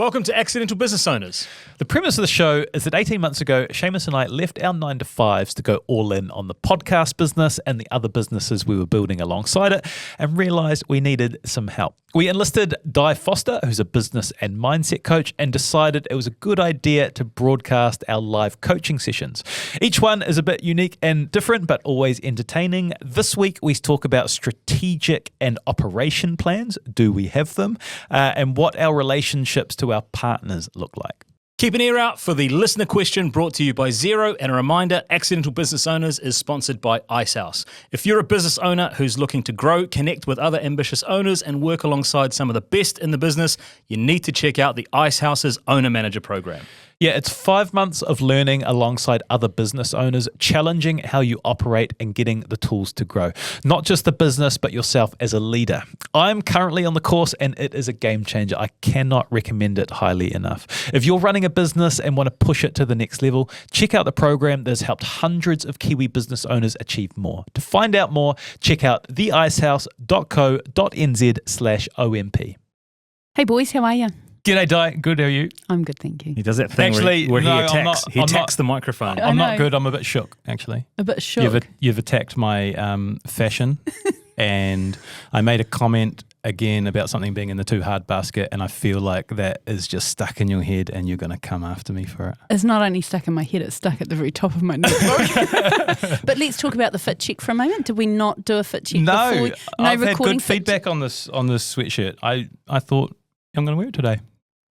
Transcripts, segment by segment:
Welcome to Accidental Business Owners. The premise of the show is that 18 months ago, Seamus and I left our 9-to-5s to go all in on the podcast business and the other businesses we were building alongside it, and realised we needed some help. We enlisted Di Foster, who's a business and mindset coach, and decided it was a good idea to broadcast our live coaching sessions. Each one is a bit unique and different, but always entertaining. This week, we talk about strategic and operation plans. Do we have them? And what our relationships to our partners look like. Keep an ear out for the listener question brought to you by Xero, and a reminder, Accidental Business Owners is sponsored by Icehouse. If you're a business owner who's looking to grow, connect with other ambitious owners, and work alongside some of the best in the business, you need to check out the Icehouse's Owner Manager program. Yeah, it's 5 months of learning alongside other business owners, challenging how you operate and getting the tools to grow. Not just the business, but yourself as a leader. I'm currently on the course and it is a game changer. I cannot recommend it highly enough. If you're running a business and want to push it to the next level, check out the program that has helped hundreds of Kiwi business owners achieve more. To find out more, check out theicehouse.co.nz/OMP. Hey boys, how are you? G'day, Di. Good, how are you? I'm good, thank you. He does that thing where he attacks the microphone. I'm not good. I'm a bit shook, actually. A bit shook? You've attacked my fashion, and I made a comment again about something being in the too hard basket, and I feel like that is just stuck in your head and you're going to come after me for it. It's not only stuck in my head, it's stuck at the very top of my notebook. But let's talk about the fit check for a moment. Did we not do a fit check before? I've had good feedback on this sweatshirt. I thought I'm going to wear it today.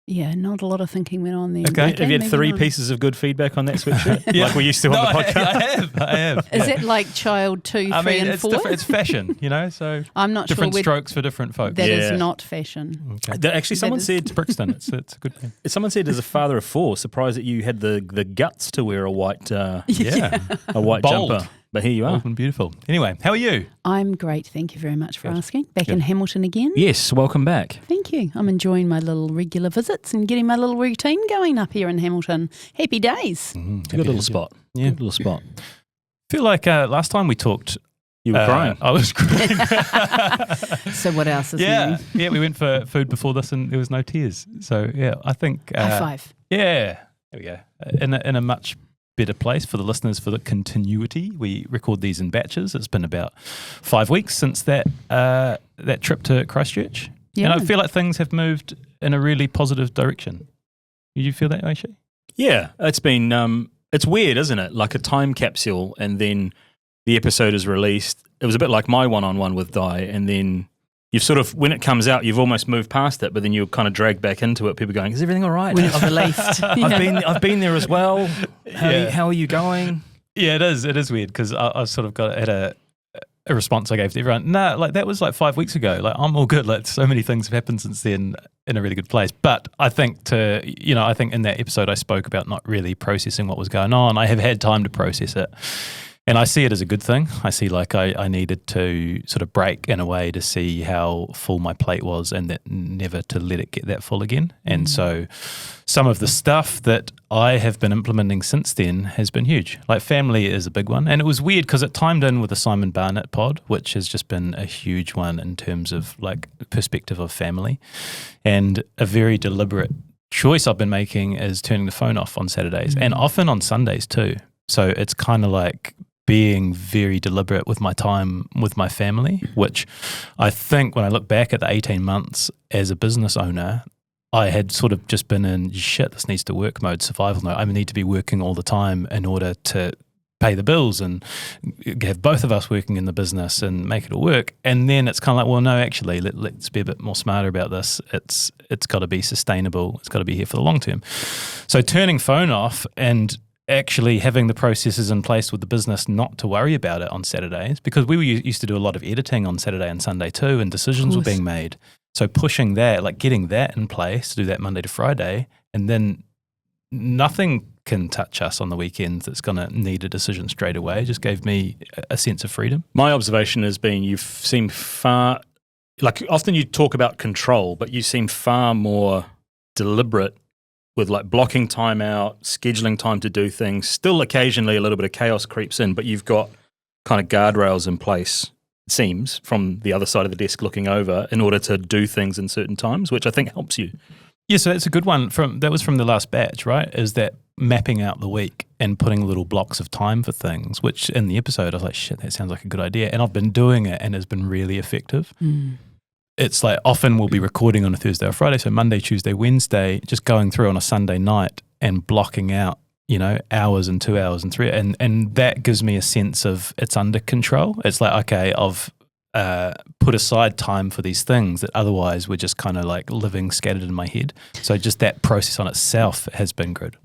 Yeah, not a lot of thinking went on there. Okay, have you had 3 pieces of good feedback on that sweatshirt? Yeah. Like we used to on the podcast? I have. Is it like child 2, 3 and 4? It's fashion, so I'm not different sure strokes for different folks. That is not fashion. Okay. Actually, someone said Brixton. It's a good thing. Someone said, as a father of 4, surprised that you had the guts to wear a white a white bold jumper. But here you are. Bold and beautiful. Anyway, how are you? I'm great. Thank you very much for asking. Back in Hamilton again. Yes, welcome back. Thank you. I'm enjoying my little regular visits and getting my little routine going up here in Hamilton. Happy days. It's a good little spot. Yeah. Good little spot. I feel like last time we talked, you were crying. I was crying. So what else is new? Yeah, we went for food before this and there was no tears. So yeah, I think High five. Yeah, there we go. In a much better place for the listeners for the continuity. We record these in batches. It's been about 5 weeks since that trip to Christchurch, and I feel like things have moved in a really positive direction. Do you feel that, Aishi? Yeah, it's been it's weird, isn't it? Like a time capsule, and then the episode is released. It was a bit like my one-on-one with Di, and then you've sort of, when it comes out, you've almost moved past it, but then you're kind of dragged back into it. People going, is everything all right? When it's released. I've been there as well. How are you going? Yeah, it is. It is weird because I've sort of had a response I gave to everyone. No, like that was like 5 weeks ago. Like I'm all good. Like so many things have happened since then in a really good place. But I think I think in that episode I spoke about not really processing what was going on. I have had time to process it. And I see it as a good thing. I see like I needed to sort of break in a way to see how full my plate was and that never to let it get that full again. And so some of the stuff that I have been implementing since then has been huge. Like family is a big one. And it was weird because it timed in with the Simon Barnett pod, which has just been a huge one in terms of like perspective of family. And a very deliberate choice I've been making is turning the phone off on Saturdays and often on Sundays too. So it's kind of like being very deliberate with my time with my family, which I think when I look back at the 18 months as a business owner, I had sort of just been in, this needs to work mode, survival mode. I need to be working all the time in order to pay the bills and have both of us working in the business and make it all work. And then it's kind of like, well, no, actually, let's be a bit more smarter about this. It's got to be sustainable. It's got to be here for the long term. So turning phone off and actually having the processes in place with the business not to worry about it on Saturdays, because we used to do a lot of editing on Saturday and Sunday too, and decisions were being made. So pushing that, like getting that in place to do that Monday to Friday, and then nothing can touch us on the weekends that's going to need a decision straight away, just gave me a sense of freedom. My observation has been you've seemed far, like often you talk about control, but you seem far more deliberate with like blocking time out, scheduling time to do things. Still occasionally a little bit of chaos creeps in, but you've got kind of guardrails in place, it seems, from the other side of the desk looking over in order to do things in certain times, which I think helps you. Yeah, so that's a good one. That was from the last batch, right? Is that mapping out the week and putting little blocks of time for things, which in the episode I was like, shit, that sounds like a good idea. And I've been doing it and it's been really effective. It's like often we'll be recording on a Thursday or Friday, so Monday, Tuesday, Wednesday, just going through on a Sunday night and blocking out, hours and 2 hours and 3, and that gives me a sense of it's under control. It's like, okay, I've put aside time for these things that otherwise were just kind of like living scattered in my head. So just that process on itself has been good.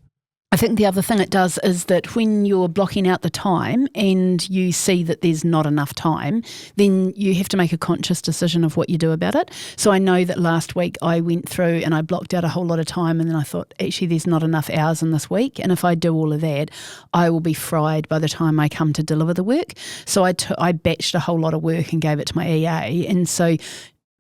I think the other thing it does is that when you're blocking out the time and you see that there's not enough time, then you have to make a conscious decision of what you do about it. So I know that last week I went through and I blocked out a whole lot of time, and then I thought, actually, there's not enough hours in this week. And if I do all of that, I will be fried by the time I come to deliver the work. So I batched a whole lot of work and gave it to my EA. And so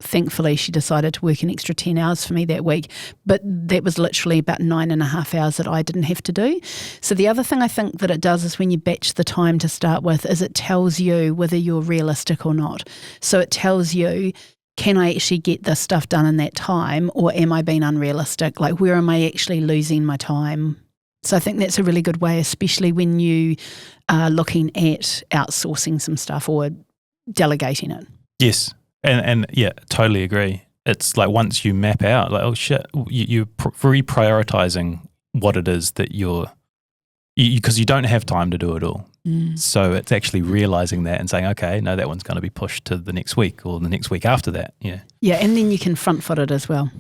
thankfully, she decided to work an extra 10 hours for me that week, but that was literally about 9.5 hours that I didn't have to do. So the other thing I think that it does is when you batch the time to start with is it tells you whether you're realistic or not. So it tells you, can I actually get this stuff done in that time, or am I being unrealistic? Like, where am I actually losing my time? So I think that's a really good way, especially when you are looking at outsourcing some stuff or delegating it. Yes. And yeah, totally agree. It's like once you map out, like, oh shit, you're reprioritizing what it is that because you don't have time to do it all. So it's actually realizing that and saying, okay, no, that one's going to be pushed to the next week or the next week after that. Yeah. Yeah, and then you can front foot it as well,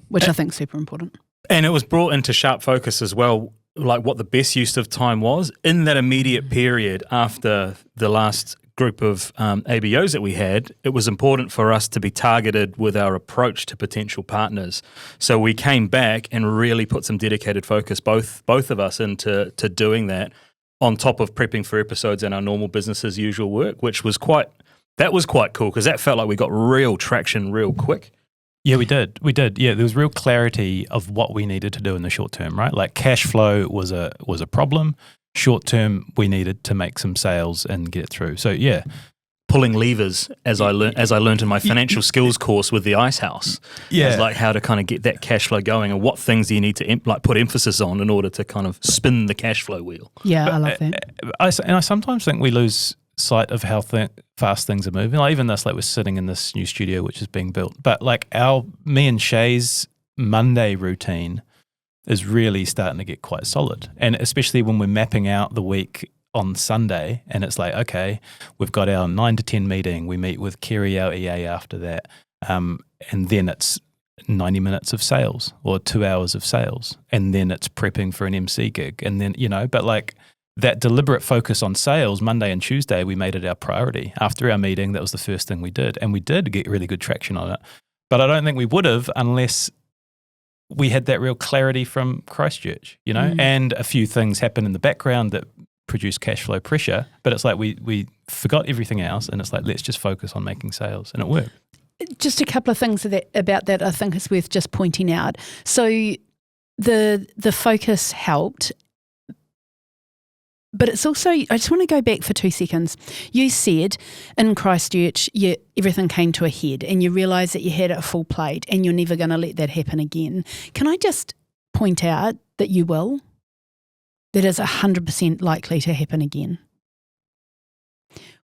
which I think is super important. And it was brought into sharp focus as well, like what the best use of time was in that immediate period after the last group of ABOs that we had. It was important for us to be targeted with our approach to potential partners. So we came back and really put some dedicated focus, both of us, into doing that on top of prepping for episodes and our normal business as usual work, which was quite cool because that felt like we got real traction real quick. Yeah, we did. Yeah, there was real clarity of what we needed to do in the short term, right? Like cash flow was a problem. Short term, we needed to make some sales and get it through. So yeah, pulling levers as I learned in my financial skills course with the Ice House. Yeah, it's like how to kind of get that cash flow going and what things do you need to put emphasis on in order to kind of spin the cash flow wheel. Yeah, I love that. I sometimes think we lose sight of how fast things are moving. Like even this, like we're sitting in this new studio which is being built, but like me and Shay's Monday routine is really starting to get quite solid. And especially when we're mapping out the week on Sunday and it's like, okay, we've got our 9 to 10 meeting. We meet with Kerry, our EA, after that. And then it's 90 minutes of sales or 2 hours of sales. And then it's prepping for an MC gig. And then, but like that deliberate focus on sales, Monday and Tuesday, we made it our priority. After our meeting, that was the first thing we did. And we did get really good traction on it. But I don't think we would have unless we had that real clarity from Christchurch, and a few things happened in the background that produced cash flow pressure. But it's like we forgot everything else, and it's like, let's just focus on making sales, and it worked. Just a couple of things about that I think is worth just pointing out. So the focus helped, but it's also, I just want to go back for 2 seconds. You said in Christchurch, everything came to a head and you realised that you had a full plate and you're never going to let that happen again. Can I just point out that you will? That is 100% likely to happen again.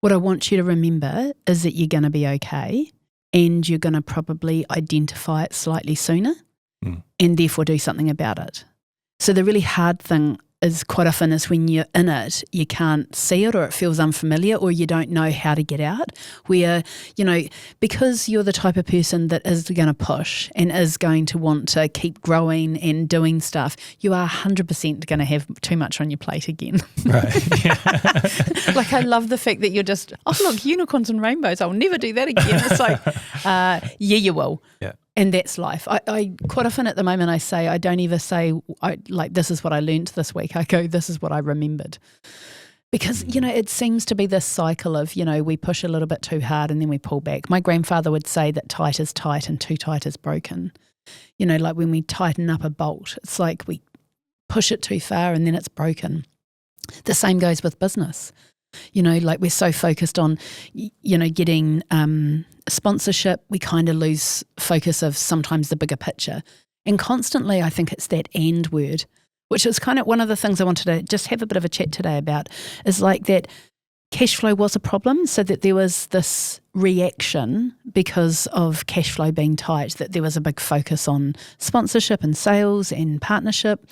What I want you to remember is that you're going to be okay and you're going to probably identify it slightly sooner and therefore do something about it. So the really hard thing is quite often is when you're in it, you can't see it or it feels unfamiliar or you don't know how to get out. Where, because you're the type of person that is going to push and is going to want to keep growing and doing stuff, you are 100% going to have too much on your plate again. Right. Yeah. Like I love the fact that you're just, oh look, unicorns and rainbows, I'll never do that again. It's like, yeah, you will. Yeah. And that's life. I quite often at the moment I say, I don't ever say, this is what I learned this week. I go, this is what I remembered. Because, it seems to be this cycle of, we push a little bit too hard and then we pull back. My grandfather would say that tight is tight and too tight is broken. Like when we tighten up a bolt, it's like we push it too far and then it's broken. The same goes with business. Like we're so focused on, getting sponsorship, we kind of lose focus of sometimes the bigger picture. And constantly, I think it's that "and" word, which is kind of one of the things I wanted to just have a bit of a chat today about, is like that cash flow was a problem, so that there was this reaction because of cash flow being tight, that there was a big focus on sponsorship and sales and partnership.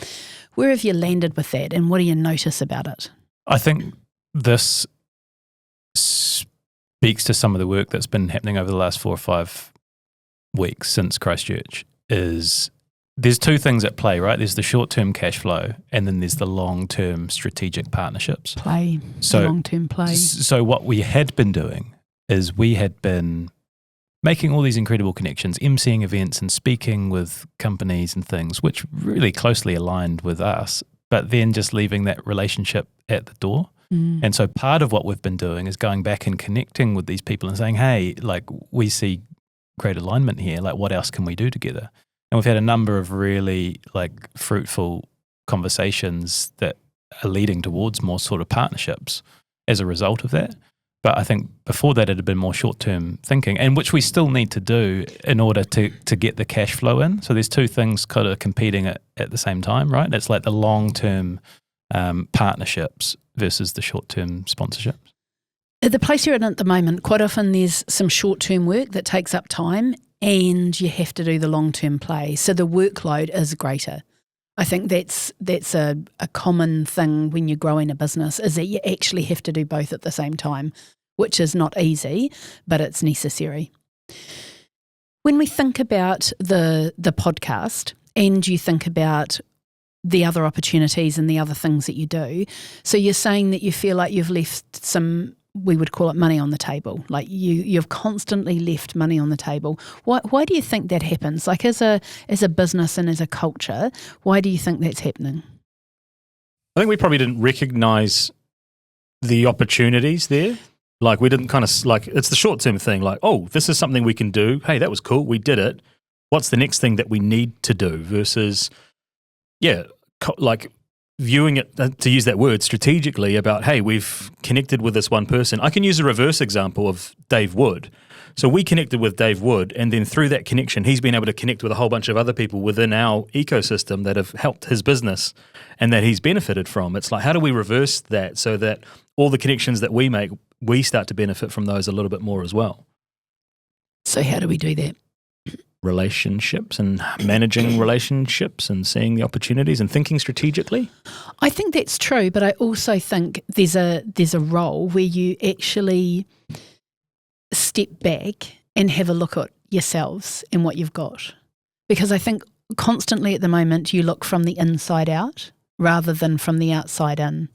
Where have you landed with that, and what do you notice about it? I think this speaks to some of the work that's been happening over the last 4 or 5 weeks since Christchurch. Is there's two things at play, right? There's the short-term cash flow, and then there's the long-term strategic partnerships. Long-term play. So what we had been doing is we had been making all these incredible connections, emceeing events and speaking with companies and things, which really closely aligned with us, but then just leaving that relationship at the door. And so part of what we've been doing is going back and connecting with these people and saying, hey, like, we see great alignment here. Like, what else can we do together? And we've had a number of really like fruitful conversations that are leading towards more sort of partnerships as a result of that. But I think before that it had been more short-term thinking, and which we still need to do in order to get the cash flow in. So there's two things kind of competing at the same time, right? It's like the long-term partnerships versus the short-term sponsorships. At the place you're in at the moment, quite often there's some short-term work that takes up time, and you have to do the long-term play. So the workload is greater. I think that's a common thing when you're growing a business, is that you actually have to do both at the same time, which is not easy, but it's necessary. When we think about the podcast, and you think about the other opportunities and the other things that you do, so you're saying that you feel like you've left some, we would call it money on the table. Like you've constantly left money on the table. Why do you think that happens? Like as a business and as a culture, why do you think that's happening? I think we probably didn't recognise the opportunities there. Like we didn't kind of, like, it's the short-term thing. Like, oh, this is something we can do. Hey, that was cool. We did it. What's the next thing that we need to do? Versus, like viewing it, to use that word, strategically about, hey, we've connected with this one person. I can use a reverse example of Dave Wood. So we connected with Dave Wood, and then through that connection, he's been able to connect with a whole bunch of other people within our ecosystem that have helped his business and that he's benefited from. It's like, how do we reverse that so that all the connections that we make, we start to benefit from those a little bit more as well? So how do we do that? Relationships and managing relationships and seeing the opportunities and thinking strategically. I think that's true, but I also think there's a role where you actually step back and have a look at yourselves and what you've got. Because I think constantly at the moment you look from the inside out rather than from the outside in.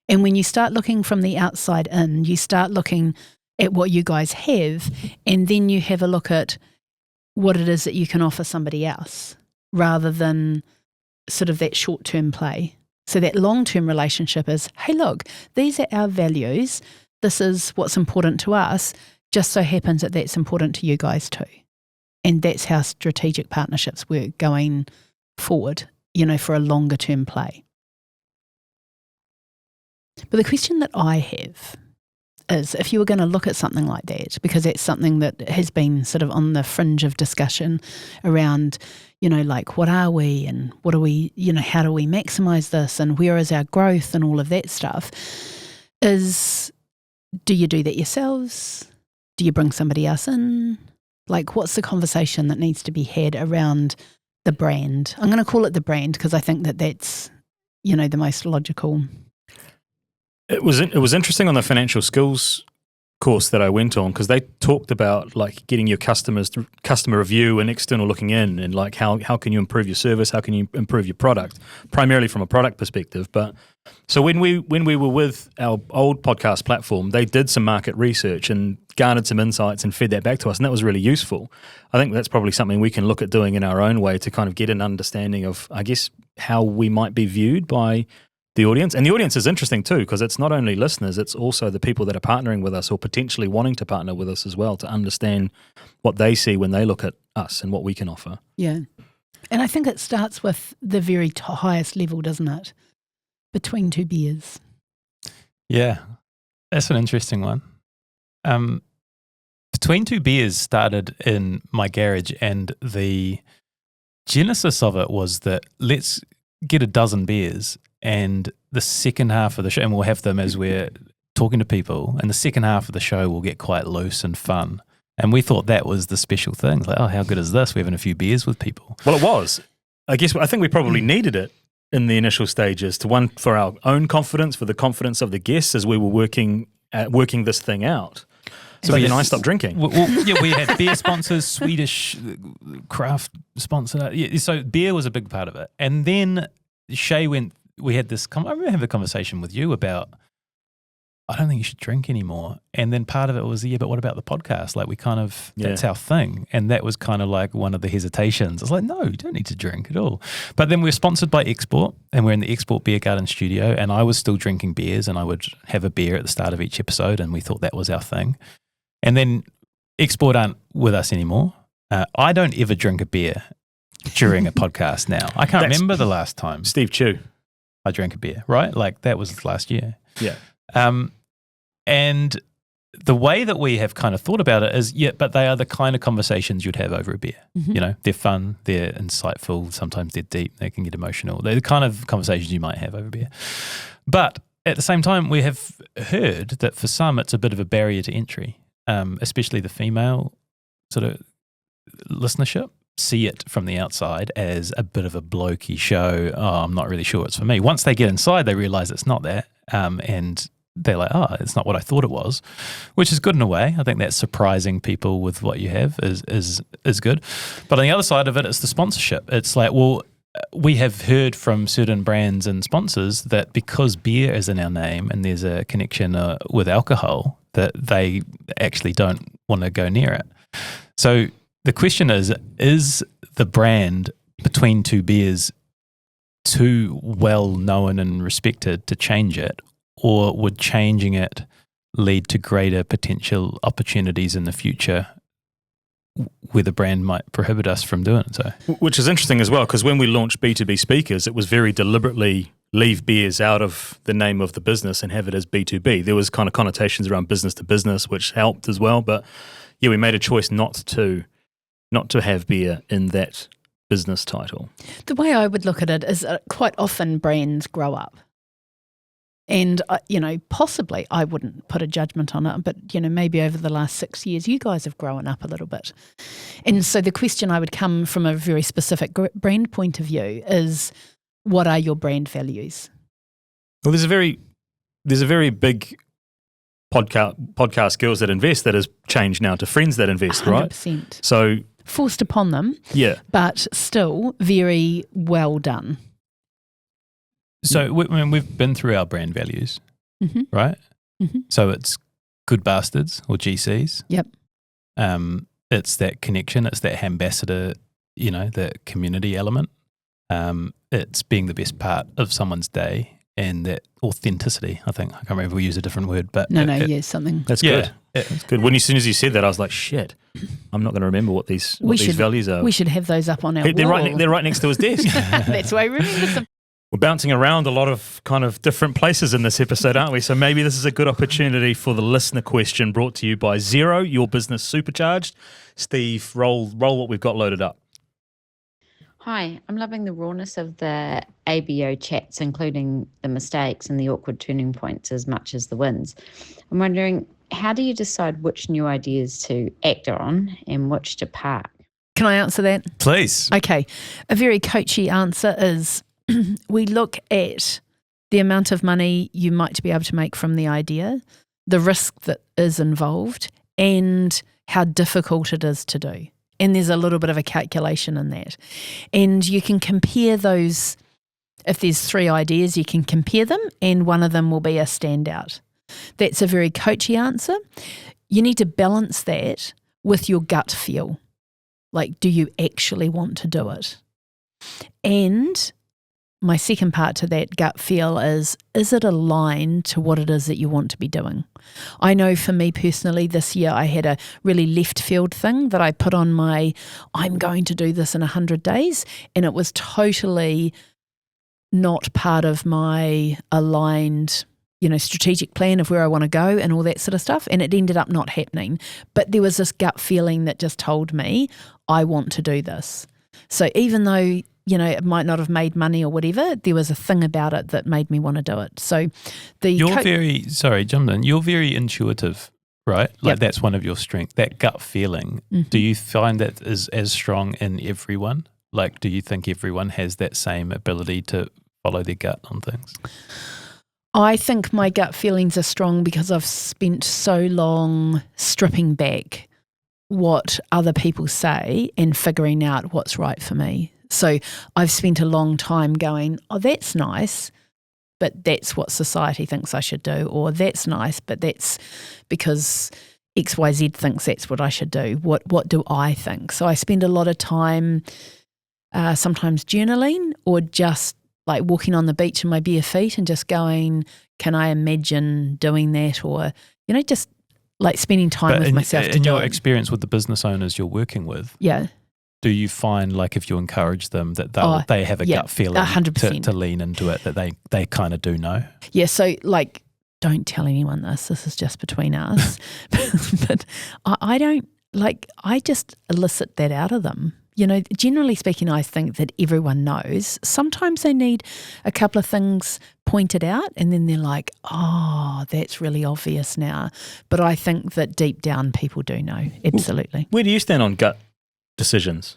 And when you start looking from the outside in, you start looking at what you guys have, and then you have a look at what it is that you can offer somebody else rather than sort of that short-term play. So that long-term relationship is, hey, look, these are our values. This is what's important to us. Just so happens that that's important to you guys too. And that's how strategic partnerships work going forward, for a longer-term play. But the question that I have is, if you were going to look at something like that, because that's something that has been sort of on the fringe of discussion around, like, what are we and what do we, how do we maximize this and where is our growth and all of that stuff, is, do you do that yourselves? Do you bring somebody else in? Like, what's the conversation that needs to be had around the brand? I'm going to call it the brand because I think that that's, the most logical. It was interesting on the financial skills course that I went on, because they talked about like getting your customer review and external looking in, and like how can you improve your service, how can you improve your product, primarily from a product perspective. But so when we were with our old podcast platform, they did some market research and garnered some insights and fed that back to us, and that was really useful. I think that's probably something we can look at doing in our own way to kind of get an understanding of, I guess, how we might be viewed by the audience. And the audience is interesting too, because it's not only listeners, it's also the people that are partnering with us or potentially wanting to partner with us as well, to understand what they see when they look at us and what we can offer. Yeah. And I think it starts with the very highest level, doesn't it? Between two beers. Yeah, that's an interesting one. Between Two Beers started in my garage, and the genesis of it was that let's get a dozen beers, and the second half of the show, and we'll have them as we're talking to people, and the second half of the show will get quite loose and fun. And we thought that was the special thing. Like, oh, how good is this? We're having a few beers with people. Well, it was. I think we probably needed it in the initial stages for our own confidence, for the confidence of the guests as we were working this thing out. So I stopped drinking. We had beer sponsors, Swedish craft sponsor. Yeah, so beer was a big part of it. And then Shay we had this, I remember having a conversation with you about, I don't think you should drink anymore. And then part of it was, but what about the podcast? Like that's our thing. And that was kind of like one of the hesitations. I was like, no, you don't need to drink at all. But then we're sponsored by Export, and we're in the Export Beer Garden studio, and I was still drinking beers, and I would have a beer at the start of each episode, and we thought that was our thing. And then Export aren't with us anymore. I don't ever drink a beer during a podcast now. I can't remember the last time. Steve Chu. I drank a beer, right? Like that was last year. Yeah. And the way that we have kind of thought about it is, but they are the kind of conversations you'd have over a beer. Mm-hmm. You know, they're fun, they're insightful, sometimes they're deep, they can get emotional. They're the kind of conversations you might have over beer. But at the same time, we have heard that for some, it's a bit of a barrier to entry, especially the female sort of listenership see it from the outside as a bit of a blokey show. Oh, I'm not really sure it's for me. Once they get inside, they realize it's not that. And they're like, oh, it's not what I thought it was, which is good in a way. I think that surprising people with what you have is good. But on the other side of it, it's the sponsorship. It's like, well, we have heard from certain brands and sponsors that because beer is in our name and there's a connection with alcohol, that they actually don't want to go near it. So the question is the brand Between Two Beers too well known and respected to change it, or would changing it lead to greater potential opportunities in the future where the brand might prohibit us from doing it? So, which is interesting as well, because when we launched B2B Speakers, it was very deliberately leave beers out of the name of the business and have it as B2B. There was kind of connotations around business to business, which helped as well. But yeah, we made a choice not to have beer in that business title. The way I would look at it is quite often brands grow up. And, possibly I wouldn't put a judgment on it, but, maybe over the last 6 years, you guys have grown up a little bit. And so the question I would come from a very specific brand point of view is, what are your brand values? Well, there's a very big podcast Girls That Invest that has changed now to Friends That Invest, 100%. Right? So forced upon them, but still very well done. So we've been through our brand values, right? Mm-hmm. So it's good bastards or GCs. Yep. It's that connection. It's that ambassador, the community element. It's being the best part of someone's day and that authenticity. I think I can't remember if we use a different word, but something. That's good. That's good. As soon as you said that, I was like, shit, I'm not going to remember what these values are. We should have those up on our they're wall. They're right next to his desk. That's why I remember them. We're bouncing around a lot of kind of different places in this episode, aren't we? So maybe this is a good opportunity for the listener question brought to you by Xero, your business supercharged. Steve, roll what we've got loaded up. Hi, I'm loving the rawness of the ABO chats, including the mistakes and the awkward turning points as much as the wins. I'm wondering, how do you decide which new ideas to act on and which to park? Can I answer that? Please. Okay. A very coachy answer is we look at the amount of money you might be able to make from the idea, the risk that is involved, and how difficult it is to do. And there's a little bit of a calculation in that. And you can compare those. If there's 3 ideas, you can compare them, and one of them will be a standout. That's a very coachy answer. You need to balance that with your gut feel. Like, do you actually want to do it? And my second part to that gut feel is it aligned to what it is that you want to be doing? I know for me personally, this year I had a really left field thing that I put on my, I'm going to do this in 100 days. And it was totally not part of my aligned, strategic plan of where I want to go and all that sort of stuff. And it ended up not happening. But there was this gut feeling that just told me, I want to do this. So even though, it might not have made money or whatever, there was a thing about it that made me want to do it. So you're very intuitive, right? Like Yep. that's one of your strengths, that gut feeling. Mhm. Do you find that is as strong in everyone? Like, do you think everyone has that same ability to follow their gut on things? I think my gut feelings are strong because I've spent so long stripping back what other people say and figuring out what's right for me. So I've spent a long time going, oh, that's nice, but that's what society thinks I should do, or that's nice, but that's because XYZ thinks that's what I should do. What do I think? So I spend a lot of time sometimes journaling or just like walking on the beach in my bare feet and just going, can I imagine doing that? Or, just like spending time with myself. In your experience with the business owners you're working with, yeah. do you find like if you encourage them that they have a gut feeling 100%. to lean into it, that they kind of do know? Yeah, so like don't tell anyone this is just between us. But I don't, like, I just elicit that out of them. Generally speaking, I think that everyone knows. Sometimes they need a couple of things pointed out and then they're like, oh, that's really obvious now. But I think that deep down people do know, absolutely. Where do you stand on gut decisions?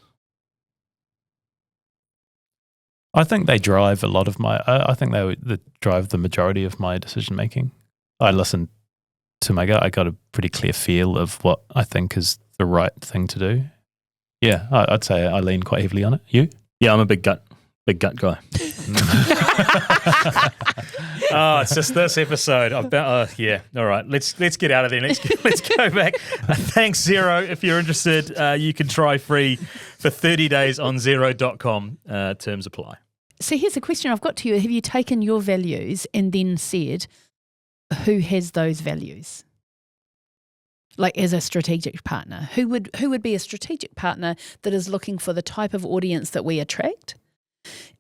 I think they drive a lot of my. I think they drive the majority of my decision making. I listen to my gut. I got a pretty clear feel of what I think is the right thing to do. Yeah, I'd say I lean quite heavily on it. You? Yeah, I'm a big gut guy. Oh, it's just this episode. Yeah. All right. Let's get out of there. Let's go back. Thanks, Xero. If you're interested, you can try free for 30 days on Xero.com. Terms apply. So here's a question I've got to you. Have you taken your values and then said, who has those values? Like as a strategic partner, who would be a strategic partner that is looking for the type of audience that we attract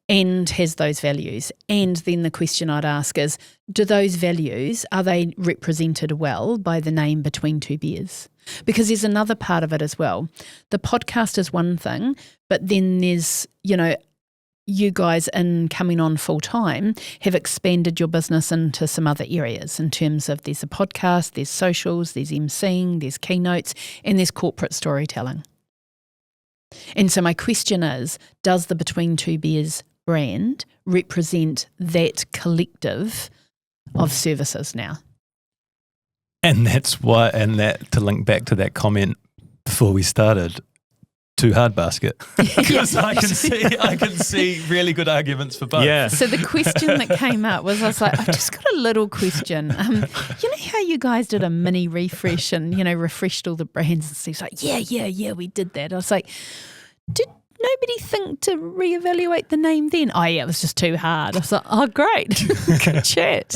and has those values? And then the question I'd ask is, do those values, are they represented well by the name Between Two Beers? Because there's another part of it as well. The podcast is one thing, but then there's, you guys in coming on full time have expanded your business into some other areas in terms of there's a podcast, there's socials, there's emceeing, there's keynotes, and there's corporate storytelling. And so my question is, does the Between Two Beers brand represent that collective of services now? And that's why, to link back to that comment before we started, too hard basket, because I can see really good arguments for both. Yeah. So the question that came up was, I was like, I've just got a little question. You know how you guys did a mini refresh and refreshed all the brands and stuff? Like, yeah, we did that. I was like, did nobody think to reevaluate the name then? Oh yeah, it was just too hard. I was like, oh great, good chat.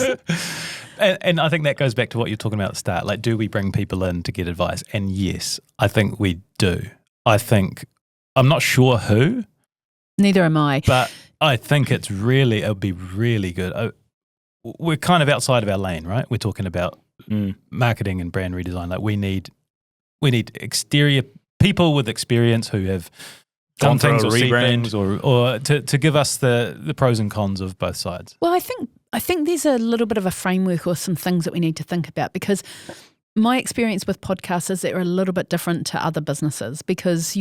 And I think that goes back to what you're talking about at the start. Like, do we bring people in to get advice? And yes, I think we do. I'm not sure who. Neither am I. But I think it would be really good. We're kind of outside of our lane, right? We're talking about marketing and brand redesign. Like we need exterior people with experience who have done things or see things or to give us the pros and cons of both sides. Well, I think there's a little bit of a framework or some things that we need to think about, because my experience with podcasts is that are a little bit different to other businesses, because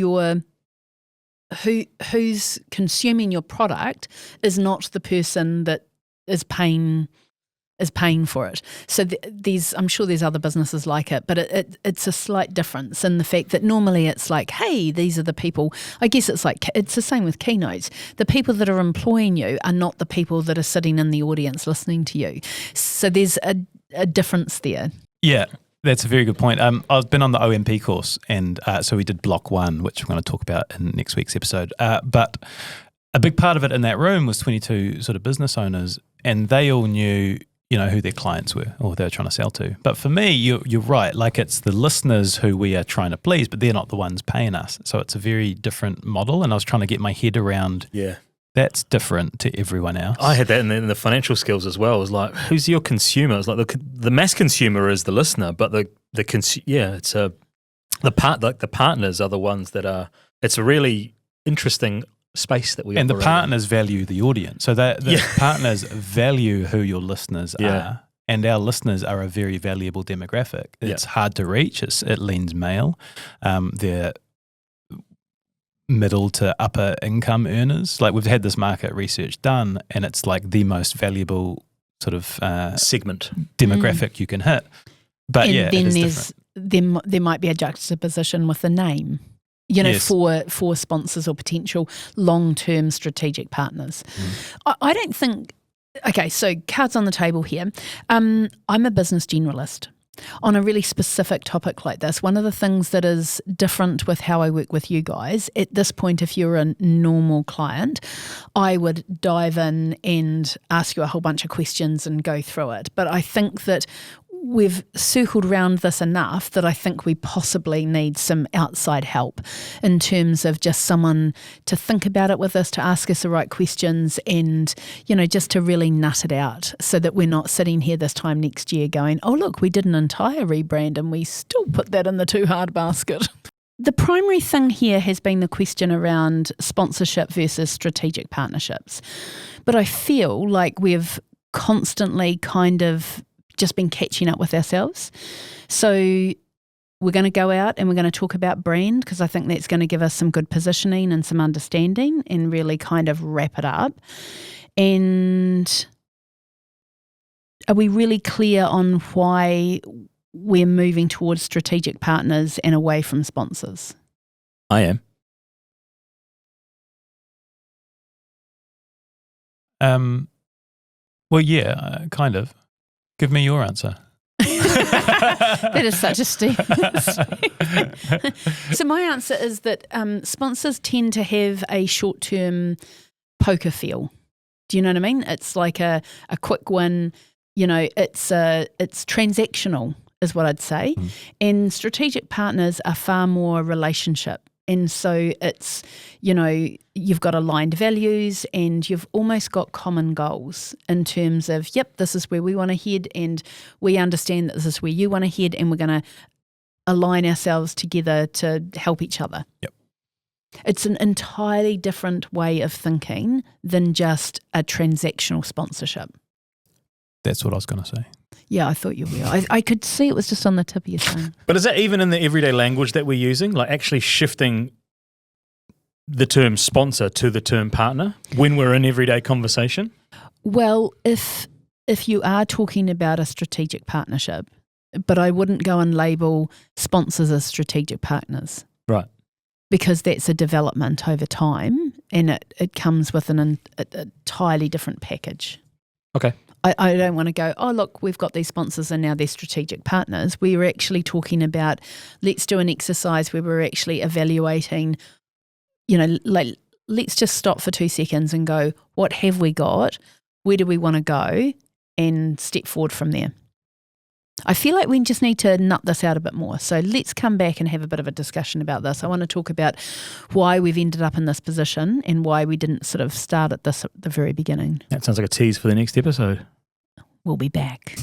who's consuming your product is not the person that is paying for it. So I'm sure there's other businesses like it, but it's a slight difference in the fact that normally it's like, hey, these are the people. I guess it's the same with keynotes. The people that are employing you are not the people that are sitting in the audience listening to you. So there's a difference there. Yeah. That's a very good point. I've been on the OMP course, and so we did block 1, which we're going to talk about in next week's episode. But a big part of it in that room was 22 sort of business owners, and they all knew, who their clients were or they were trying to sell to. But for me, you're right. Like, it's the listeners who we are trying to please, but they're not the ones paying us. So it's a very different model, and I was trying to get my head around. Yeah. That's different to everyone else. I had that in the financial skills as well. It was like, who's your consumer? It's like the mass consumer is the listener, but the partners are the ones that are. It's a really interesting space that we And the operate partners value the audience. So the partners value who your listeners are. And our listeners are a very valuable demographic. It's hard to reach. It leans male. They're middle to upper income earners. Like we've had this market research done, and it's like the most valuable sort of segment demographic you can hit. But and yeah, then it is different. there might be a juxtaposition with the name, for sponsors or potential long-term strategic partners. I don't think. Okay, so cards on the table here. I'm a business generalist. On a really specific topic like this, one of the things that is different with how I work with you guys, at this point, if you're a normal client, I would dive in and ask you a whole bunch of questions and go through it. But I think that we've circled around this enough that I think we possibly need some outside help in terms of just someone to think about it with us, to ask us the right questions and, just to really nut it out so that we're not sitting here this time next year going, oh, look, we did an entire rebrand and we still put that in the too hard basket. The primary thing here has been the question around sponsorship versus strategic partnerships. But I feel like we've constantly kind of just been catching up with ourselves. So we're going to go out and we're going to talk about brand because I think that's going to give us some good positioning and some understanding and really kind of wrap it up. And are we really clear on why we're moving towards strategic partners and away from sponsors? I am. Well, yeah, kind of. Give me your answer. That is such a statement. So my answer is that sponsors tend to have a short-term poker feel. Do you know what I mean? It's like a quick win. It's transactional is what I'd say. And strategic partners are far more relationship. And so it's, you've got aligned values and you've almost got common goals in terms of, yep, this is where we want to head and we understand that this is where you want to head and we're going to align ourselves together to help each other. Yep. It's an entirely different way of thinking than just a transactional sponsorship. That's what I was going to say. Yeah, I thought you were. I could see it was just on the tip of your tongue. But is that even in the everyday language that we're using? Like actually shifting the term sponsor to the term partner when we're in everyday conversation? Well, if you are talking about a strategic partnership, but I wouldn't go and label sponsors as strategic partners. Right. Because that's a development over time and it comes with an entirely different package. Okay. I don't want to go, oh, look, we've got these sponsors and now they're strategic partners. We were actually talking about, let's do an exercise where we're actually evaluating, let's just stop for 2 seconds and go, what have we got? Where do we want to go? And step forward from there. I feel like we just need to nut this out a bit more. So let's come back and have a bit of a discussion about this. I want to talk about why we've ended up in this position and why we didn't sort of start at this at the very beginning. That sounds like a tease for the next episode. We'll be back.